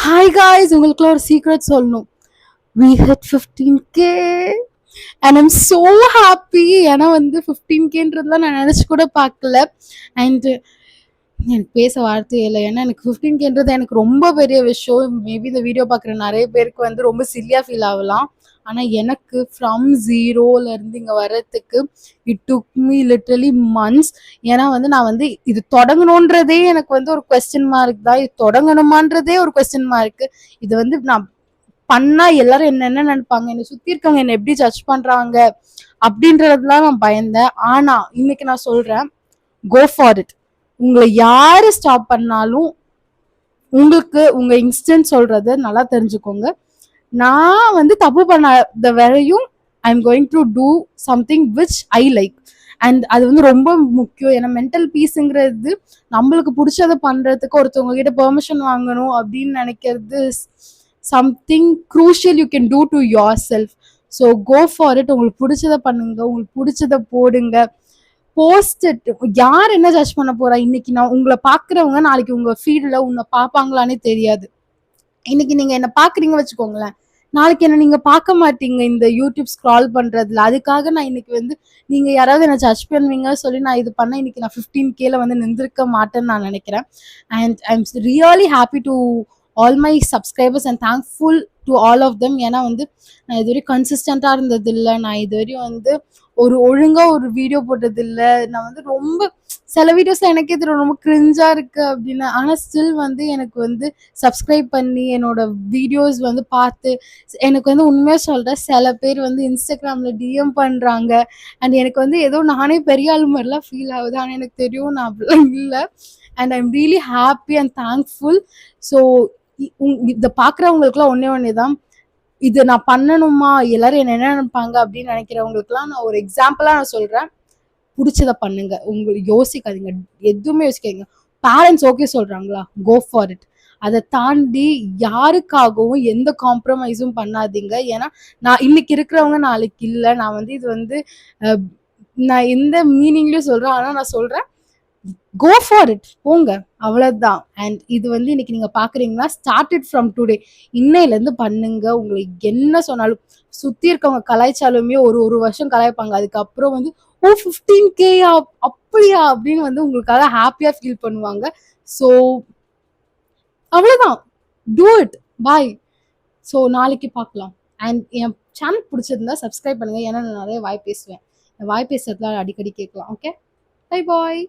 Hi guys, உங்களுக்குலாம் ஒரு secret சொல்லணும். We hit 15k and I'm so happy. ஏன்னா வந்து 15kன்றதுலாம் நான் நினச்சி கூட பார்க்கல. அண்ட் எனக்கு பேச வார்த்தையே இல்லை. ஏன்னா எனக்கு 15kன்றது எனக்கு ரொம்ப பெரிய விஷயம். மேபி இந்த வீடியோ பார்க்குற நிறைய பேருக்கு வந்து ரொம்ப சில்லியாக ஃபீல் ஆகலாம். ஆனால் எனக்கு ஃப்ரம் ஜீரோலேருந்து இங்கே வர்றதுக்கு it took me literally months. ஏன்னா வந்து நான் வந்து இது தொடங்கணுன்றதே எனக்கு வந்து ஒரு கொஸ்டின் மார்க் தான். இது தொடங்கணுமான்றதே ஒரு கொஸ்டின் மார்க்கு. இது வந்து நான் பண்ணா எல்லாரும் என்ன நினைப்பாங்க, என்னை சுத்தி இருக்கவங்க என்ன எப்படி ஜட்ஜ் பண்றாங்க அப்படின்றதுலாம் நான் பயந்தேன். ஆனா இன்னைக்கு நான் சொல்றேன், கோ ஃபார் இட். உங்களை யாரு ஸ்டாப் பண்ணாலும் உங்களுக்கு உங்க இன்ஸ்டன்ட் சொல்றத நல்லா தெரிஞ்சுக்கோங்க. நான் வந்து தப்பு பண்ணாத வரையும் I am going to do something which I like. And அது வந்து ரொம்ப முக்கியம். ஏன்னா மென்டல் பீஸுங்கிறது நம்மளுக்கு பிடிச்சதை பண்றதுக்கு ஒருத்தவங்க கிட்ட பெர்மிஷன் வாங்கணும் அப்படின்னு நினைக்கிறது something crucial you can do to yourself. So go for it. உங்களுக்கு பிடிச்சதை பண்ணுங்க, உங்களுக்கு பிடிச்சதை போடுங்க, போஸ்ட் இட். யார் என்ன ஜட்ஜ் பண்ண போறா? இன்னைக்கு நான் உங்களை பாக்குறவங்க நாளைக்கு உங்க ஃபீல்ட்ல உன்னை பார்ப்பாங்களானே தெரியாது. இன்னைக்கு நீங்க என்ன பாக்குறீங்க வச்சுக்கோங்களேன், நாளைக்கு என்ன நீங்க பார்க்க மாட்டீங்க இந்த யூடியூப் ஸ்க்ரால் பண்றதுல. அதுக்காக நான் இன்னைக்கு வந்து நீங்க யாராவது என்ன ஜட்ஜ் பண்ணுவீங்க சொல்லி நான் இது பண்ண இன்னைக்கு நான் 15Kல வந்து நின்றுக்க மாட்டேன்னு நான் நினைக்கிறேன். And I am really happy to all my subscribers and thankful to all of them. ஏன்னா வந்து நான் இதுவரையும் கன்சிஸ்டண்டா இருந்தது இல்லை. நான் இதுவரையும் வந்து ஒரு ஒழுங்கா ஒரு வீடியோ போட்டது இல்லை. நான் வந்து ரொம்ப சில வீடியோஸ்ல எனக்கே தெரியும் ரொம்ப கிரிஞ்சா இருக்கு அப்படின்னு. ஆனா ஸ்டில் வந்து எனக்கு வந்து சப்ஸ்கிரைப் பண்ணி என்னோட வீடியோஸ் வந்து பார்த்து எனக்கு வந்து உண்மையா சொல்றேன், சில பேர் வந்து இன்ஸ்டாகிராம்ல டிஎம் பண்றாங்க. அண்ட் எனக்கு வந்து ஏதோ நானே பெரிய ஆள் மாதிரிலாம் ஃபீல் ஆகுது. ஆனா எனக்கு தெரியும் நான் அப்படிலாம் இல்லை. And I am really happy and thankful. So இதை பார்க்குறவங்களுக்குலாம் ஒன்னே தான், இது நான் பண்ணணுமா, எல்லாரும் என்ன நினைப்பாங்க அப்படின்னு நினைக்கிறவங்களுக்குலாம் நான் ஒரு எக்ஸாம்பிளா நான் சொல்றேன், பிடிச்சத பண்ணுங்க. உங்களுக்கு யோசிக்காதீங்க, எதுவுமே யோசிக்காதீங்க. பேரண்ட்ஸ் ஓகே சொல்றாங்களா, கோ ஃபார் இட். அதை தாண்டி யாருக்காகவும் எந்த காம்ப்ரமைஸும் பண்ணாதீங்க. ஏன்னா நான் இன்னைக்கு இருக்கிறவங்க நாளைக்கு இல்லை. நான் வந்து இது வந்து நான் எந்த மீனிங்லயும் சொல்றேன், ஆனா நான் சொல்றேன் கோ ஃபார் இட், போங்க, அவ்வளவுதான். அண்ட் இது வந்து இன்னைக்கு நீங்க பாக்குறீங்கன்னா ஸ்டார்ட் இட் ஃப்ரம் டுடே. இன்னையில இருந்து பண்ணுங்க. உங்களுக்கு என்ன சொன்னாலும் சுத்தி இருக்கவங்க கலாய்ச்சாலுமே ஒரு ஒரு வருஷம் கலாய்ப்பாங்க. அதுக்கப்புறம் வந்து ஓ 15Kயா அப்படியா அப்படின்னு வந்து உங்களுக்காக ஹாப்பியா ஃபீல் பண்ணுவாங்க. ஸோ அவ்வளவுதான், டூ இட், பாய். ஸோ நாளைக்கு பார்க்கலாம். அண்ட் என் சேனல் பிடிச்சிருந்தா சப்ஸ்கிரைப் பண்ணுங்க. ஏன்னா நான் நிறைய வாய் பேசுவேன். வாய் பேசுறதுலாம் அடிக்கடி கேட்கலாம். Okay, bye bye.